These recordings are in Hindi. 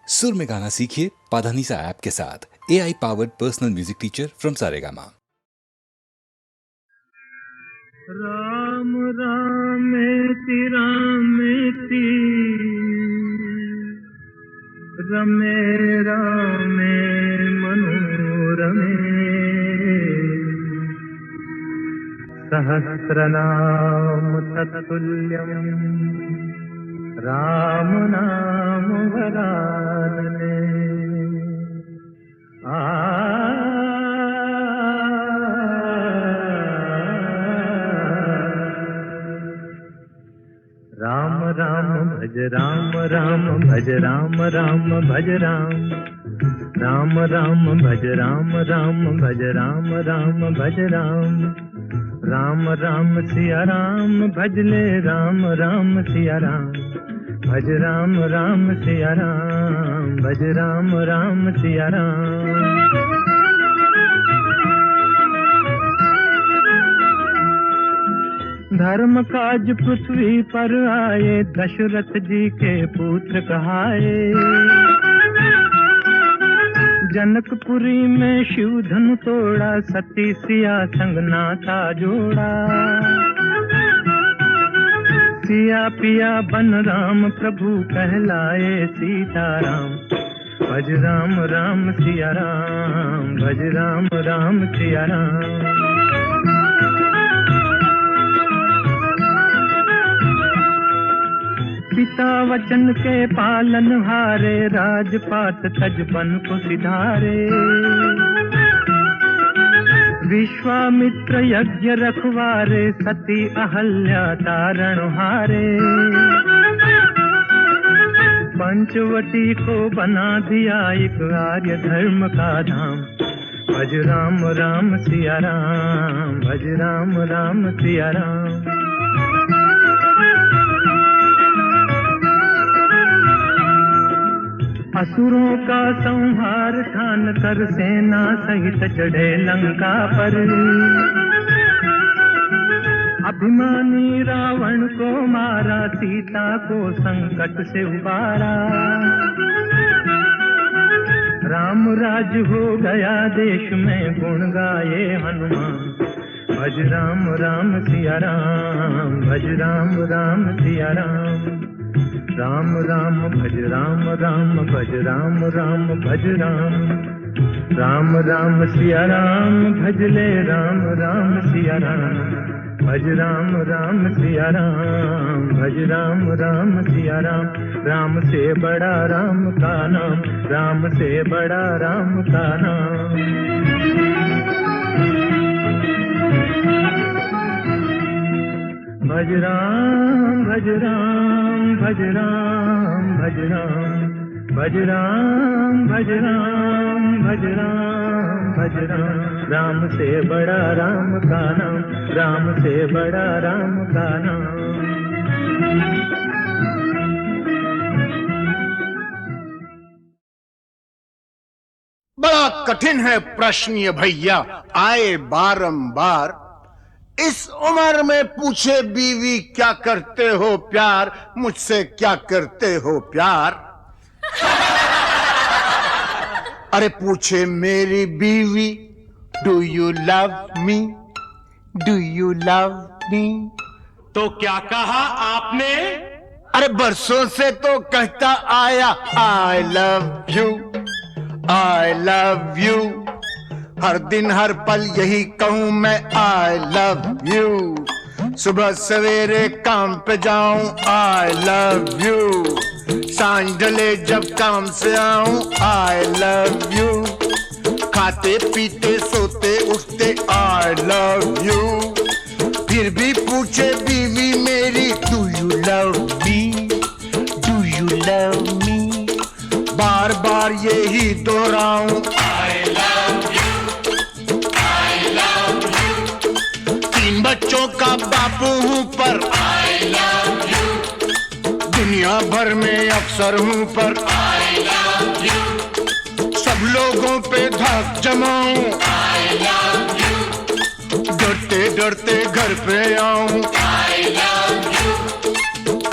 सुर में गाना सीखिए पाधानीसा ऐप के साथ। AI powered personal music teacher from Saregama. Ram रामेति रामेति रमे रामे मनोरमे सहस्रनाम तत्तुल्यं राम नाम वरानने। राम राम भज राम राम भज राम राम भज राम राम राम भज राम राम भज राम राम भज राम राम राम सिया राम भज ले राम राम सिया राम भज राम राम सिया राम भज राम राम सिया राम। धर्म काज पृथ्वी पर आए दशरथ जी के पुत्र कहाए। जनकपुरी में शिव धनु तोड़ा सती सिया संग नाता जोड़ा। सिया पिया बन राम प्रभु कहलाए सीताराम भज राम राम सिया राम भज राम राम सिया राम। पिता वचन के पालन हारे राजपाट तजबन को सिधारे। विश्वामित्र यज्ञ रखवारे सती अहल्या तारण हारे। पंचवटी को बना दिया एक आर्य धर्म का धाम भज राम राम सिया राम भज राम राम सिया राम। असुरों का संहार ठान कर सेना सहित चढ़े लंका पर। अभिमानी रावण को मारा सीता को संकट से उबारा। राम राज हो गया देश में गुण गाए हनुमान भज राम राम सिया राम भज राम राम सिया राम। राम राम भज राम राम भज राम राम भज राम राम राम सिया राम भज ले राम राम सिया राम भज राम राम सिया राम भज राम राम सिया राम। राम से बड़ा राम का नाम राम से बड़ा राम का नाम। भज राम भज राम भज राम भज राम भज राम भज राम भज राम भज राम। राम से बड़ा राम का नाम राम से बड़ा राम का नाम। बड़ा कठिन है प्रश्न ये भैया आए बारंबार। इस उम्र में पूछे बीवी क्या करते हो प्यार, मुझसे क्या करते हो प्यार। अरे पूछे मेरी बीवी do you love me, do you love मी। तो क्या कहा आपने? अरे बरसों से तो कहता आया I love you, I love you. हर दिन हर पल यही कहूं मैं आई लव यू। सुबह सवेरे काम पे जाऊं आई लव यू। सांझ ढले जब काम से आऊं आई लव यू। खाते पीते सोते उठते आई लव यू। फिर भी पूछे बीवी मेरी do you love me, do you love me. बार बार यही दोहराऊं I love you, I love you. 3 बच्चों का बापू हूं पर आई लव यू। दुनिया भर में अफसर हूं पर आई लव यू। सब लोगों पे धाक जमाऊं आई लव यू। डरते डरते घर पे आऊं आई love you,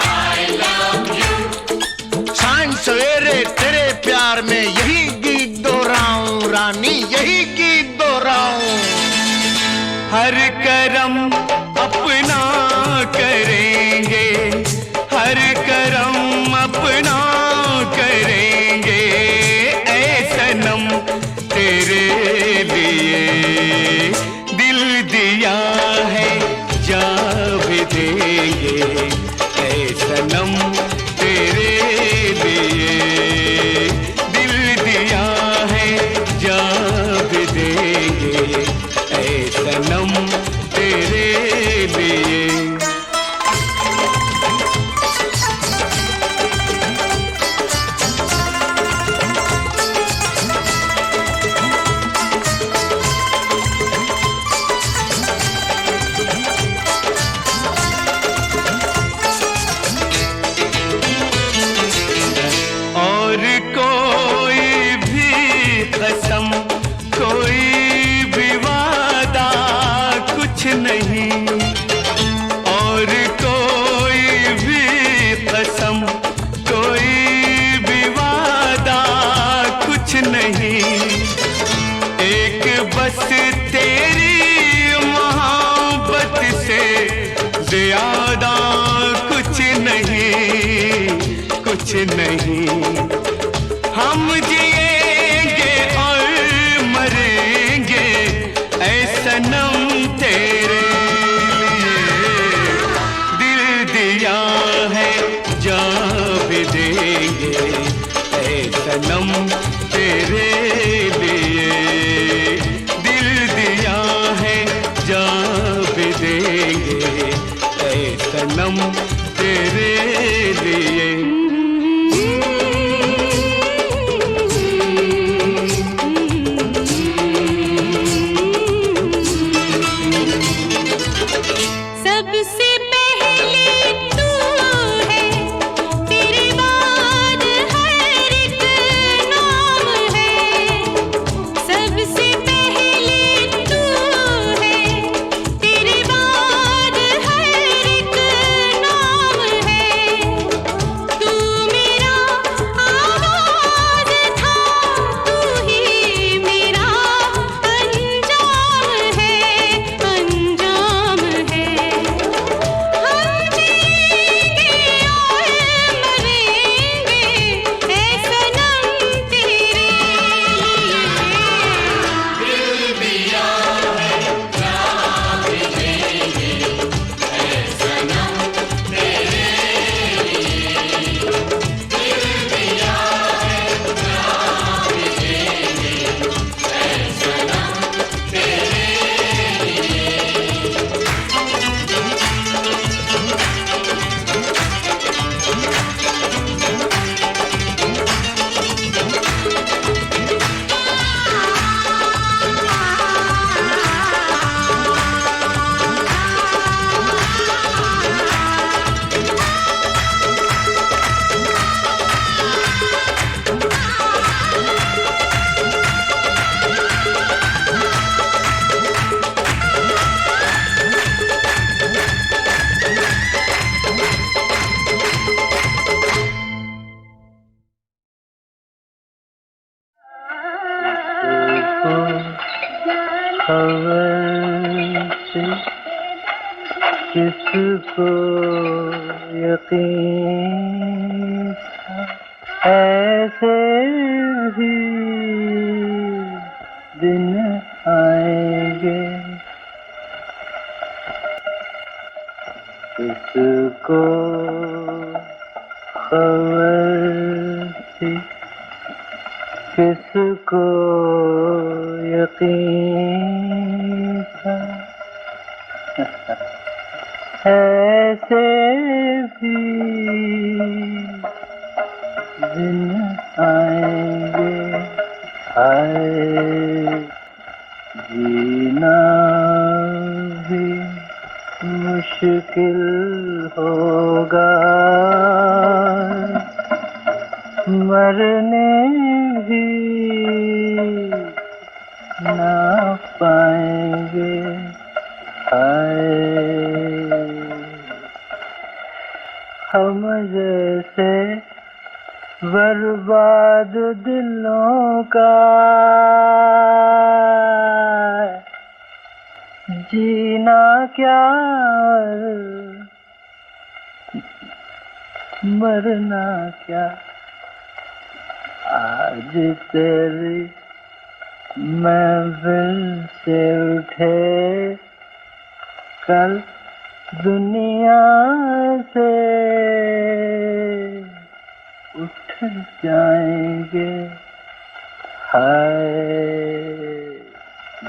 I love you. सांझ सवेरे तेरे प्यार में यही गीत दोहराऊं रानी, यही गीत दोहराऊं। हर करम अपना करेंगे, हर करम अपना करेंगे, ऐ सनम तेरे लिए दिल दिया है जान भी देंगे, ऐ सनम तेरे लिए दिल दिया है जान भी देंगे, ऐ सनम तेरे लिए। और कोई भी कसम, कोई भी वादा कुछ नहीं, और कोई भी कसम, कोई भी वादा कुछ नहीं, एक बस तेरी मोहब्बत से ज्यादा कुछ नहीं, कुछ नहीं। हम जिएंगे और मरेंगे ऐ सनम तेरे लिए, दिल दिया है जान भी देंगे, ऐ सनम तेरे लिए दिल दिया है जान भी देंगे, ऐ सनम तेरे लिए। सबसे पहले तू है, तेरे बाद हर एक नाम है। सबसे पहले तू है, तेरे बाद हर एक नाम है। तू मेरा आगाज़ था, तू ही मेरा अंजाम है, अंजाम है। हम जिएंगे और मरेंगे ऐ सनम तेरे लिए, दिल दिया है जान भी देंगे, ऐ सनम तेरे लिए, दिल दिया है जान भी देंगे, ऐ सनम तेरे किसको यकीन था ऐसे भी दिन आएंगे, किसको खबर थी, किसको यकीन था ऐसे भी दिन आएंगे। हाय जीना भी मुश्किल होगा, मरने भी ना पाएंगे। हाय हम जैसे बर्बाद दिलों का जीना क्या मरना क्या। आज तेरी महफिल से उठे कल दुनिया से उठ जाएंगे। हाय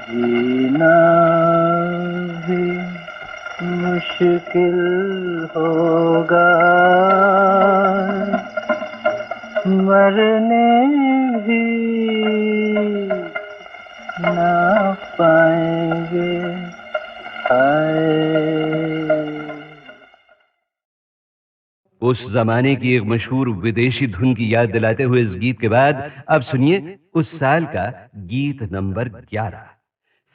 जीना भी मुश्किल होगा, मरने भी ना पाएंगे। उस जमाने की एक मशहूर विदेशी धुन की याद दिलाते हुए इस गीत के बाद अब सुनिए उस साल का गीत नंबर 11।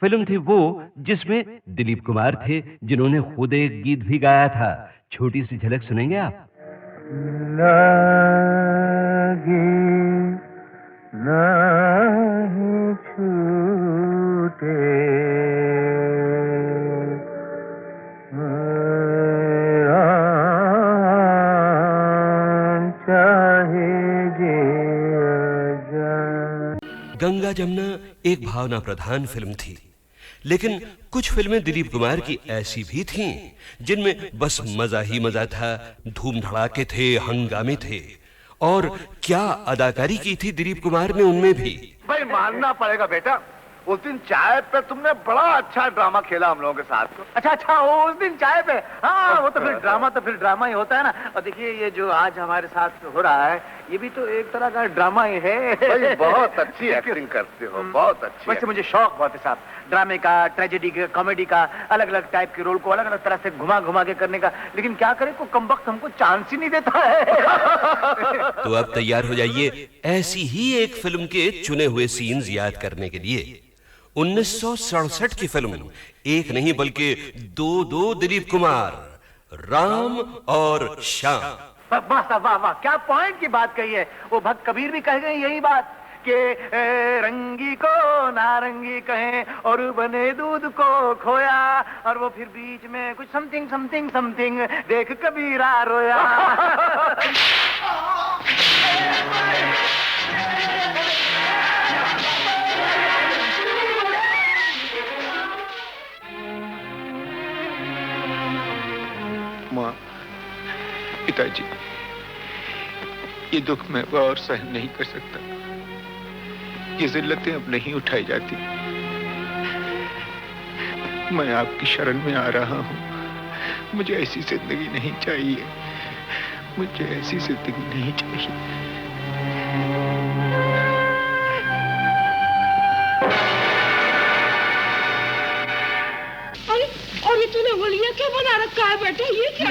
फिल्म थी वो जिसमें दिलीप कुमार थे, जिन्होंने खुद एक गीत भी गाया था। छोटी सी झलक सुनेंगे आप। लगी नहीं छूटे गंगा जमुना एक भावना प्रधान फिल्म थी, लेकिन कुछ फिल्में दिलीप कुमार की ऐसी भी थीं जिनमें बस मजा ही मजा था, धूम धड़ाके थे, हंगामे थे। और क्या अदाकारी की थी दिलीप कुमार ने उनमें भी। भाई मानना पड़ेगा बेटा, उस दिन चाय पे तुमने बड़ा अच्छा ड्रामा खेला हम लोगों के साथ। अच्छा उस दिन चाय पे। हाँ वो तो फिर ड्रामा ही होता है ना। और देखिए ये जो आज हमारे साथ हो रहा है ये भी तो एक तरह का ड्रामा ही है। भाई बहुत अच्छी एक्टिंग करते हो, बहुत अच्छी। वैसे मुझे शौक बहुत है साहब, ड्रामे का, ट्रेजेडी का, कॉमेडी का, अलग अलग टाइप के रोल को अलग अलग तरह से घुमा घुमा के करने का। लेकिन क्या करें, कोई कमबख्त हमको चांस ही नहीं देता है। तो अब तैयार हो जाइए ऐसी ही एक फिल्म के चुने हुए सीन्स याद करने के लिए। 1967 की फिल्म, एक नहीं बल्कि दो दिलीप कुमार, राम और श्याम। वाह वाह वाह, क्या पॉइंट की बात कही है। वो भक्त कबीर भी कह गए यही बात कि रंगी को नारंगी कहें और बने दूध को खोया, और वो फिर बीच में कुछ समथिंग समथिंग समथिंग देख कबीरा रोया। माँ, पिताजी, ये दुख मैं और सहन नहीं कर सकता। ये जिल्लतें अब नहीं उठाई जाती। मैं आपकी शरण में आ रहा हूँ। मुझे ऐसी जिंदगी नहीं चाहिए, मुझे ऐसी जिंदगी नहीं चाहिए। और ये तूने होलिया क्या बना रखा है बेटा? ये क्या?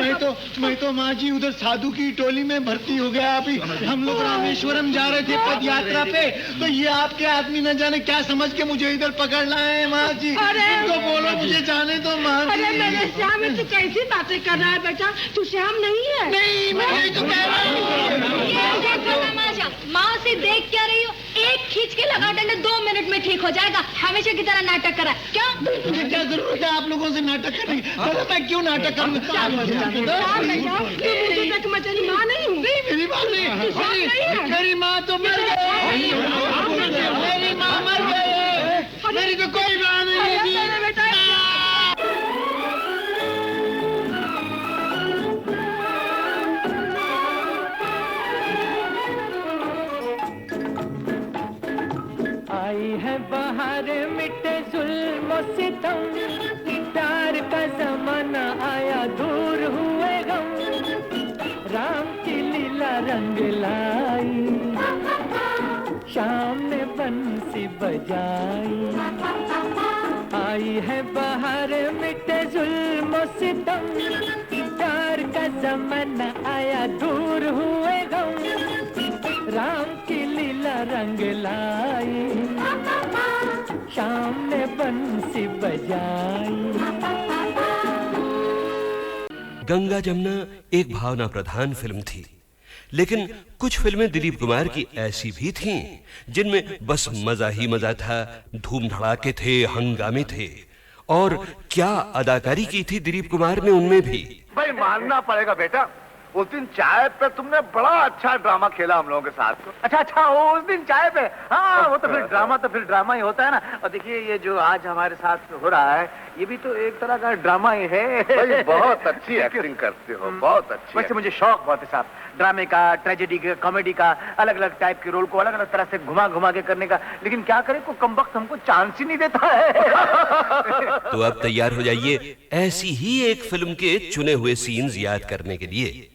मैं तो माँ जी उधर साधु की टोली में भर्ती हो गया। अभी हम लोग रामेश्वरम जा रहे थे पद यात्रा पे, तो ये आपके आदमी न जाने क्या समझ के मुझे इधर पकड़ लाए हैं माँ जी। तो बोलो मुझे जाने दो माँ जी। अरे मेरे श्याम, तू कैसी बातें कर रहा है बेटा? तू श्याम नहीं है। नहीं, मैं तो कह रहा हूँ। माँ से देख क्या रही हो? एक खींच के लगा डंडे 2 मिनट में ठीक हो जाएगा। हमेशा की तरह नाटक करा क्या? मुझे क्या जरूरत है आप लोगों से नाटक करने की? मैं क्यों नाटक करूंगा? तेरी माँ नहीं हूँ। मेरी माँ नहीं, मेरी माँ तो मर गई। मेरी माँ मर गई, मेरी तो कोई माँ नहीं थी। आई है बाहर मिटे जुल्म सितम, प्यार का जमाना आया दूर हुए गम, राम की लीला रंग लाई, शाम ने बंसी बजाई। आई है बाहर मिटे जुल्म सितम, प्यार का जमाना आया दूर हुए गम, राम की लीला रंग लाई, शाम ने बंसी बजाई। गंगा जमुना एक भावना प्रधान फिल्म थी, लेकिन कुछ फिल्में दिलीप कुमार की ऐसी भी थीं जिनमें बस मजा ही मजा था, धूम धड़ाके थे, हंगामे थे। और क्या अदाकारी की थी दिलीप कुमार ने उनमें भी। भाई मानना पड़ेगा बेटा, उस दिन चाय पे तुमने बड़ा अच्छा ड्रामा खेला हम लोगों के साथ। अच्छा उस दिन चाय पे, हाँ वो तो फिर ड्रामा ही होता है ना। और देखिए ये जो आज हमारे साथ हो रहा है ये भी तो एक तरह का ड्रामा ही है। भाई बहुत अच्छी एक्टिंग करते हो, बहुत अच्छी। वैसे मुझे शौक बहुत है साहब ड्रामे का, ट्रेजेडी का, कॉमेडी का, अलग अलग टाइप के रोल को अलग अलग तरह से घुमा घुमा के करने का। लेकिन क्या करें, को कमबख्त हमको चांस ही नहीं देता है। तो अब तैयार हो जाइए ऐसी ही एक फिल्म के चुने हुए सीन्स याद करने के लिए।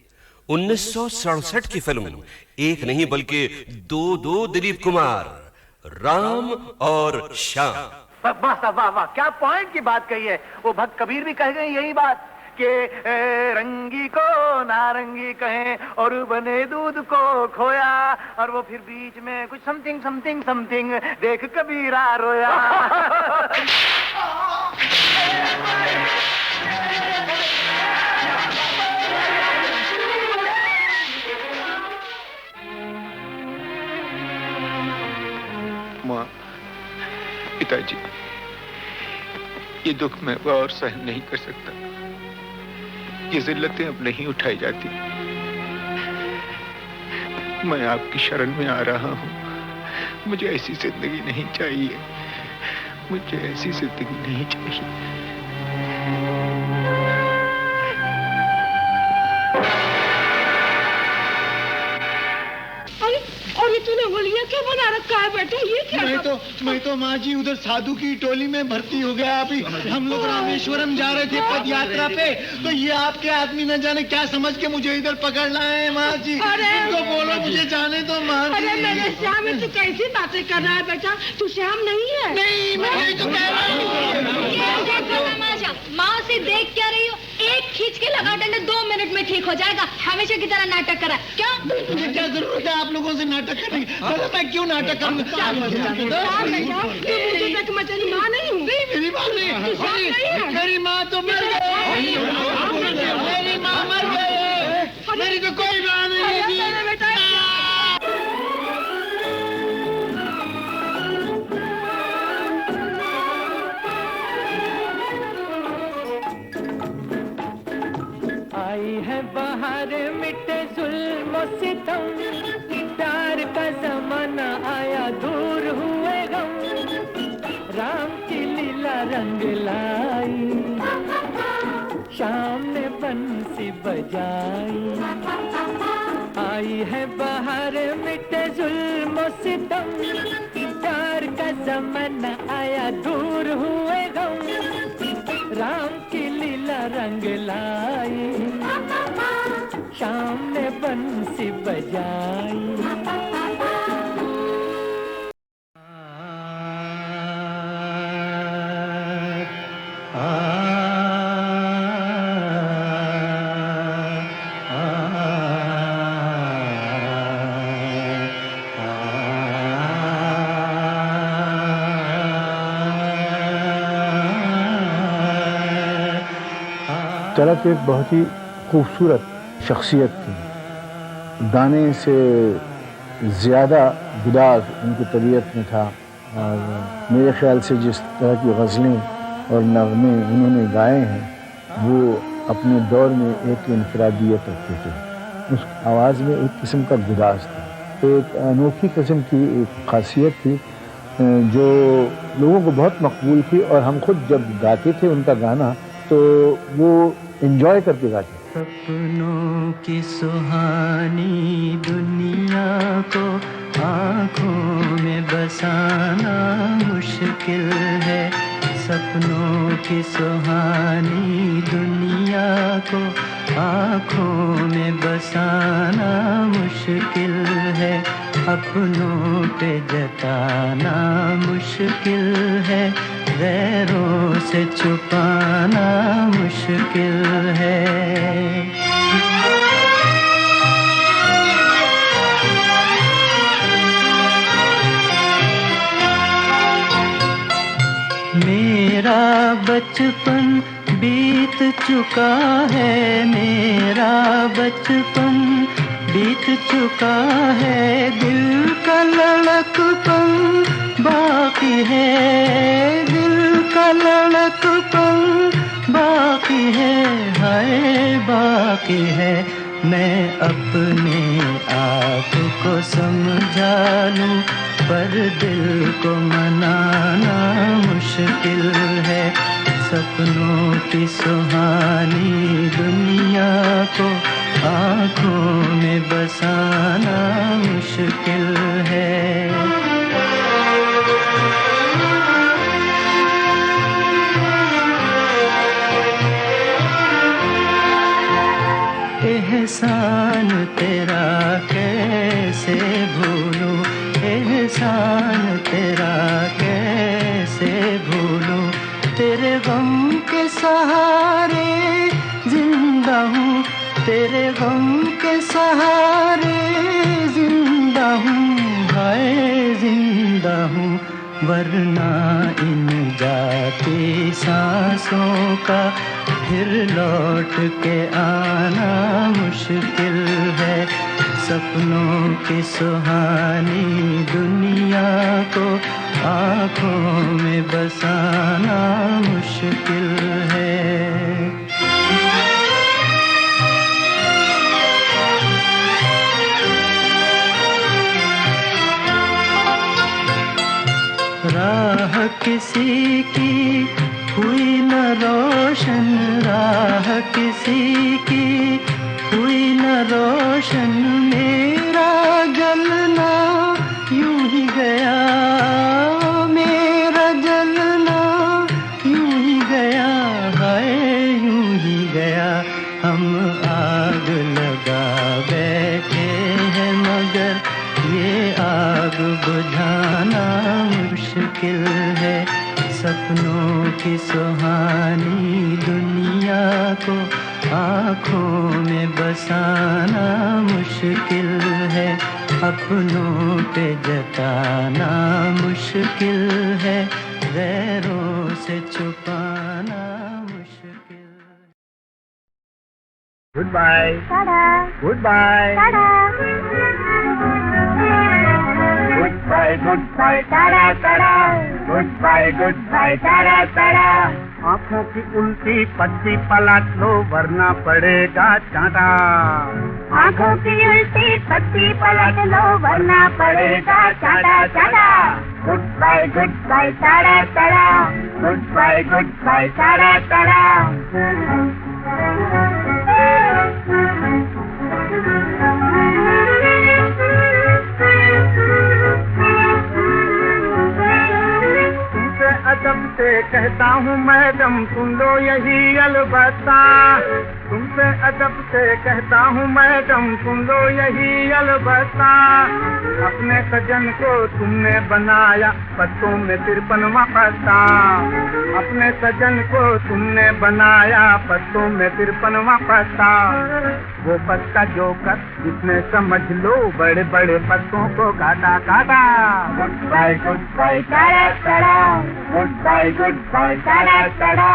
1967 की फिल्म, एक नहीं बल्कि दो दिलीप कुमार, राम और श्याम। वाह वाह वाह, क्या पॉइंट की बात कही है। वो भक्त कबीर भी कह गए यही बात कि रंगी को नारंगी कहें और बने दूध को खोया, और वो फिर बीच में कुछ समथिंग समथिंग समथिंग देख कबीरा रोया। माँ, पिताजी, ये दुख मैं और सहन नहीं कर सकता। ये जिल्लतें अब नहीं उठाई जाती। मैं आपकी शरण में आ रहा हूँ। मुझे ऐसी जिंदगी नहीं चाहिए, मुझे ऐसी जिंदगी नहीं चाहिए। और ये तूने होलिया क्या बना रखा है बेटा, ये क्या? मैं तो माँ जी उधर साधु की टोली में भर्ती हो गया। अभी हम लोग रामेश्वरम जा रहे थे पद यात्रा पे, तो ये आपके आदमी न जाने क्या समझ के मुझे इधर पकड़ लाए हैं माँ जी। इनको बोलो मुझे जाने दो माँ जी। अरे मेरे श्याम, तू कैसी बातें कर रहा है बेटा? तू श्याम नहीं है। नहीं, मैं नहीं तो कह रहा हूँ। माँ से देख क्या रही हो? एक खींच के लगा डंडा 2 मिनट में ठीक हो जाएगा। हमेशा की तरह नाटक करा क्या? मुझे क्या जरूरत है आप लोगों से नाटक करने की? मैं क्यों नाटक करूंगा? मैं तेरी माँ नहीं हूँ। मेरी माँ नहीं, मेरी माँ तो मर गई। मेरी माँ मर गई, मेरी तो कोई माँ नहीं है। आई है बाहर मिटे जुल्म सितम, प्यार का जमाना आया दूर हुए गम, राम की लीला रंग लाई, शाम ने बंसी बजाई। आई है बाहर मिटे जुल्म सितम, प्यार का जमाना आया दूर हुए गम, राम की लीला रंग लाई, शाम ने बंसी बजाई। तलत एक बहुत ही खूबसूरत शख्सियत थी। गाने से ज़्यादा गुदार उनकी तबीयत में था, और मेरे ख्याल से जिस तरह की गज़लें और नग़्मे उन्होंने गाए हैं वो अपने दौर में एक इनफरादियत रखते थे। उस आवाज़ में एक किस्म का गुदार था, तो एक अनोखी किस्म की एक ख़ासियत थी जो लोगों को बहुत मकबूल थी। और हम खुद जब गाते थे उनका गाना तो वो एंजॉय करके गाते। सपनों की सुहानी दुनिया को आँखों में बसाना मुश्किल है, सपनों की सुहानी दुनिया को आँखों में बसाना मुश्किल है, अपनों पे जताना मुश्किल है, गैरों से छुपाना मुश्किल है। मेरा बचपन बीत चुका है, मेरा बचपन बीत चुका है दिल का लड़कपन बाकी है, दिल का लड़कपन बाकी है, हाय बाकी है। मैं अपने आप को समझा लूं पर दिल को मनाना मुश्किल है। सपनों की सुहानी दुनिया को आँखों में बसाना मुश्किल है। एहसान तेरा कैसे भूलूं, एहसान तेरा कैसे भूलूं। तेरे गम के सहारे जिंदा हूँ, तेरे गम के सहारे जिंदा हूँ, हाय जिंदा हूँ। वरना इन जाती सांसों का फिर लौट के आना मुश्किल है। सपनों की सुहानी दुनिया को आँखों में बसाना मुश्किल है। राह किसी की हुई न रोशन, राह किसी की हुई न रोशन। मेरा जलना यूं ही गया, मेरा जलना यूं ही गया, हाय यूं ही गया। हम आग लगा बैठे हैं मगर ये आग बुझाना मुश्किल है। सपनों की सुहानी दुनिया को आँखों में बसाना मुश्किल है। अपनों पे जताना मुश्किल है, गैरों से छुपाना मुश्किल। Good bye, good bye, good bye, good bye, tata tata, good bye, tata tata. आँखों की उल्टी पट्टी पलट लो वरना पड़ेगा चाटा। आँखों की उल्टी पट्टी पलट लो वरना पड़ेगा चाटा चाटा। Good bye, tata tata, good bye, tata tata. अदब से कहता हूँ मैडम सुन लो यही अलबत्ता। तुमसे अदब से कहता हूँ मैडम सुन लो यही अलबत्ता। अपने सजन को तुमने बनाया पत्तों में 53वां पत्ता। अपने सजन को तुमने बनाया पत्तों में 53वां पत्ता। वो पत्ता जो कर जिसने समझ लो बड़े बड़े पत्तों को काटा काटा। Good bye, tata tata, good bye, tata tata.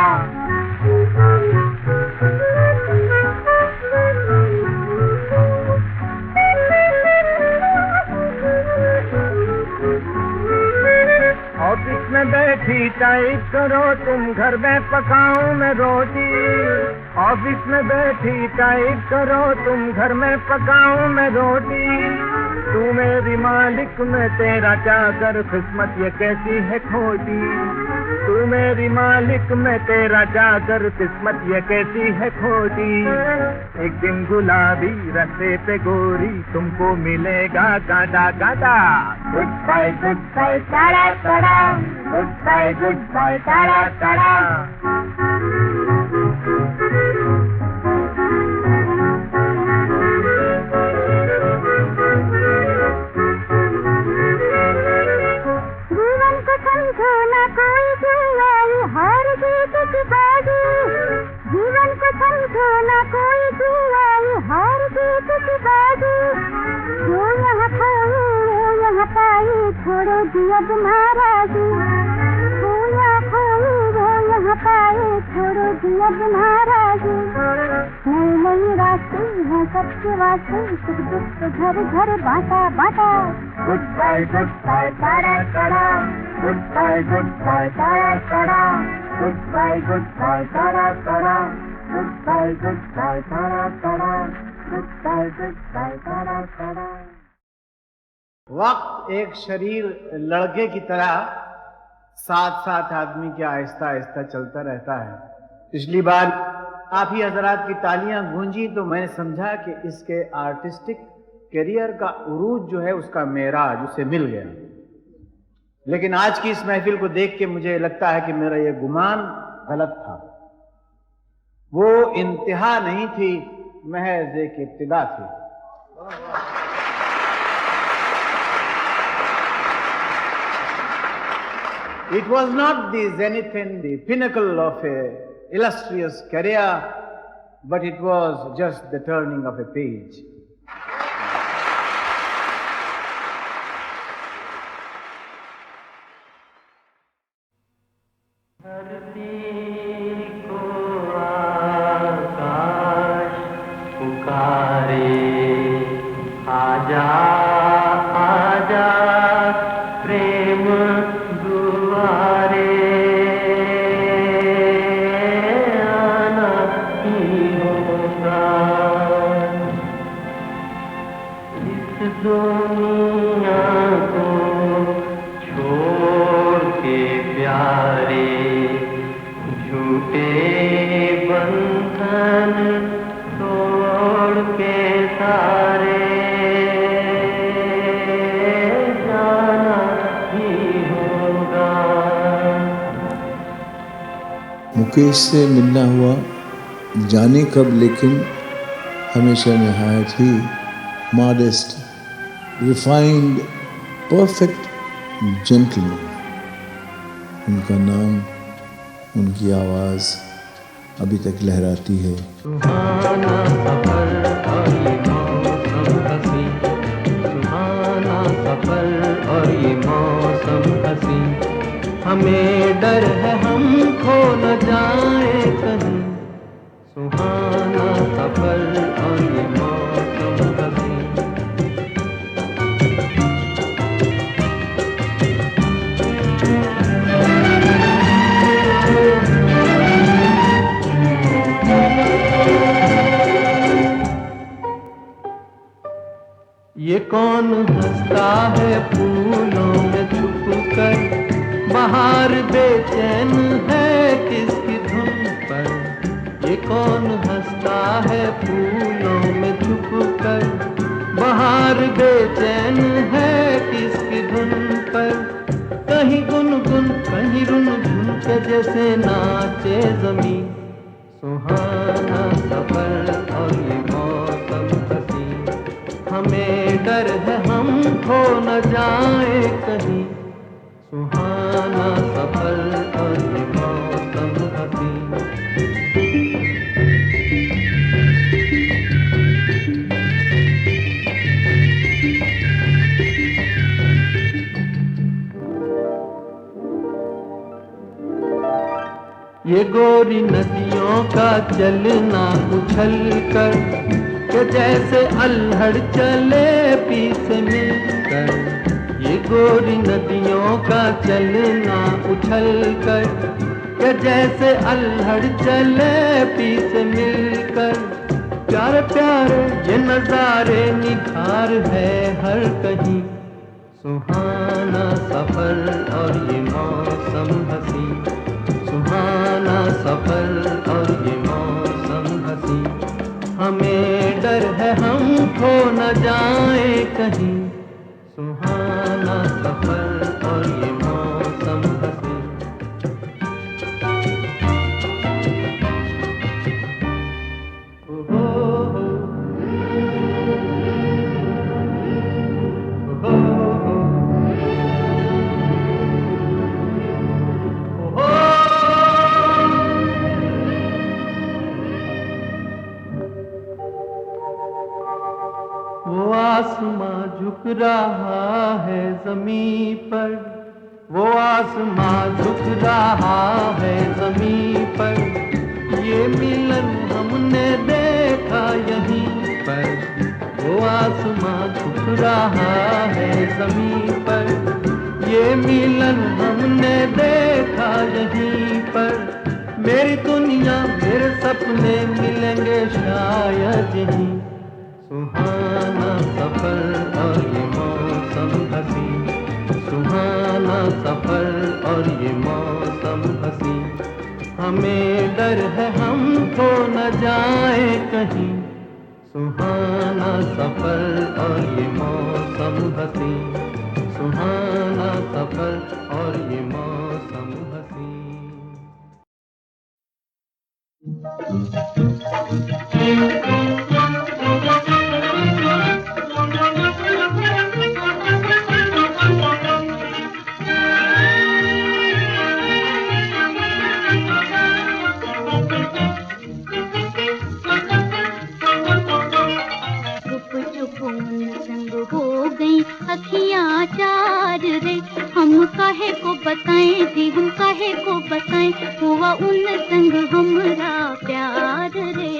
Office में बैठी टाइप करो तुम घर में पकाऊं मैं रोटी। ऑफिस में बैठी टाइप करो तुम घर में पकाऊं मैं रोटी। तू मेरी मालिक मैं तेरा चाकर किस्मत ये कैसी है खोटी। तू मेरी मालिक मैं तेरा चाकर किस्मत ये कैसी है खोटी। एक दिन गुलाबी रस्ते पे गोरी तुमको मिलेगा गादा गादा। Good bye, tata tata, good bye, tata tata. जीवन को समझो ना कोई जुआई हार जीत की बाजी। जीवन को समझो ना कोई जुआई हार जीत की बाजी। जो यहाँ खाई वो यहाँ पाई छोड़ो दिया नाराजी। वो यहाँ खाई वो यहाँ पाई छोड़ो दिया नाराजी। नई नई रास्ते हैं सबके वास्ते, सुख दुख तो घर घर बांटा बांटा। गुड बाय तारा तारा, गुड बाय तारा तारा, गुड बाय तारा तारा, गुड बाय तारा तारा, गुड बाय तारा तारा। वक्त एक शरीर लड़के की तरह साथ साथ आदमी के आहिस्ता आहिस्ता चलता रहता है। पिछली बार आप ही हजरात की तालियां गूंजी तो मैंने समझा कि इसके आर्टिस्टिक करियर का उरूज जो है उसका मेराज उसे मिल गया। लेकिन आज की इस महफिल को देख के मुझे लगता है कि मेरा यह गुमान गलत था। वो इंतहा नहीं थी, महज एक इब्तिदा थी। It was not the zenith and the pinnacle of an illustrious career, but it was just the turning of a page. Mukesh से मिलना हुआ जाने कब, लेकिन हमेशा नहायत ही मॉडेस्ट, रिफाइंड, परफेक्ट जेंटलमैन। उनका नाम, उनकी आवाज़ अभी तक लहराती है। सुहाना सफर और ये मौसम हसी, सुहाना सफर और ये मौसम हसी, हमें डर है हम खो न जाए कहीं। सुहाना सफर और ये मौसम हसी। ये कौन हंसता है फूलों में छुपकर, बाहर बेचैन है किसकी धुन पर। ये कौन हंसता है फूलों में छुपकर, बाहर बेचैन है किसकी धुन पर। कहीं गुनगुन कहीं रुनझुन के जैसे नाचे जमीन। सुहाना सफर और ये मौसम हसी, हमें डर है हम खो न जाए कहीं। सुहाना सफर और ये मौसम हसी। ये गोरी नदियों का चलना उछल कर, के जैसे अल्हड़ चले पीस मिलकर। ये गोरी नदियों का चलना उछल कर, के जैसे अल्हड़ चले पीस मिलकर। प्यारे प्यारे ये नजारे निखार है हर कहीं। सुहाना सफर और ये मौसम हसी, सुहाना सफर और ये मौसम हसी, हमें डर है हम खो न जाए कहीं। सुहाना सफर और ये मौसम हसी। वो आसमां झुक रहा है ज़मीं पर, वो आसमां झुक रहा है ज़मीं पर। ये मिलन हमने देखा देखा यहीं पर, वो आसमां छुप रहा है जमीन पर। ये मिलन हमने देखा यहीं पर, मेरी दुनिया मेरे सपने मिलेंगे शायद यहीं। सुहाना सफर और ये मौसम हसी, सुहाना सफर और ये मौसम हसी। हमें डर है हम खो न जाए कहीं, सुहाना सफर और ये मौसम हसी, सुहाना सफर और ये मौसम हसी। अखियाँ चार रे, हम काहे को बताएं जी, हम काहे को बताएं, हुआ उन संग हमरा प्यार रे।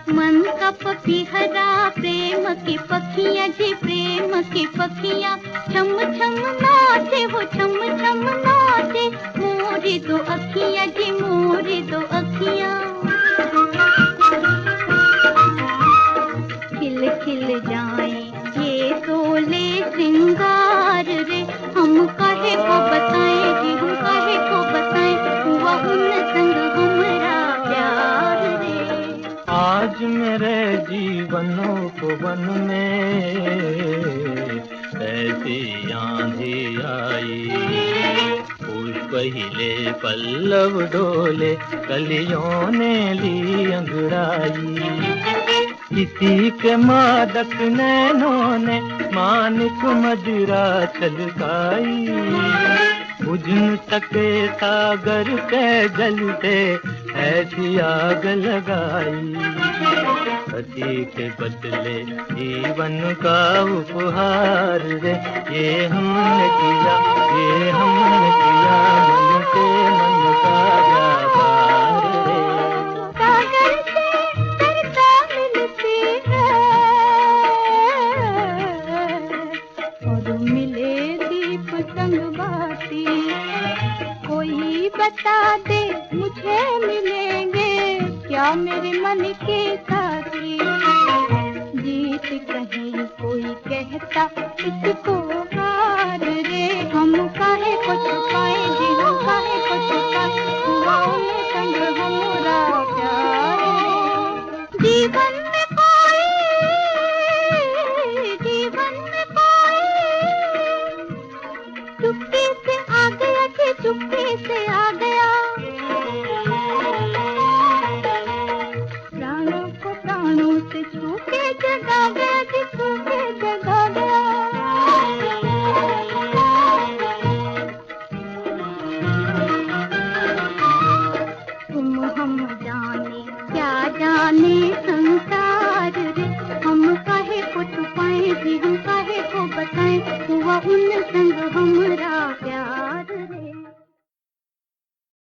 मन का पपीहरा प्रेम की पखियाँ जी, प्रेम की पखियाँ छम छम नाचे, वो छम छम नाचे। मोरी दो अखियाँ जी, मोरी दो अखियाँ खिल खिल जाएं ये तोले श्रृंगार रे। हम काहे को बताएं जी, हम काहे को बताएं, हुआ उन संग हमरा प्यार रे। आज मेरे जीवनों को वन में ऐसी आंधी आई, पुष्प हिले पल्लव डोले, कलियों ने ली अंगड़ाई। किसी के मादक नैनों ने मानिक मदिरा छलकाई, बुझ न सके सागर के जलते ऐसी आग लगाई। सती के बदले जीवन का उपहार रे, ये हमने किया, ये हमने किया, मन से मन का व्यापार रे। सागर से तरता मिलती है और मिले दीप संग बाती। कोई बता दे मुझे मिलेंगे क्या मेरे मन के साथी। जीत कहीं कोई कहता इसको हार रे, हम काहे को छुपाए जी, हम काहे को छुपाए, हुआ उन संग हमरा प्यार रे। जीवन में कोई, जीवन में कोई चुप्पी से आ गया कि चुप्पी से आ गया। प्राणों को प्राणों से छू के जगा गया कि छू के जगा गया। तुम हम जाने क्या जाने संसार रे, हम काहे को छुपाएं जी, हम काहे को बताएं, हुआ उन संग हमरा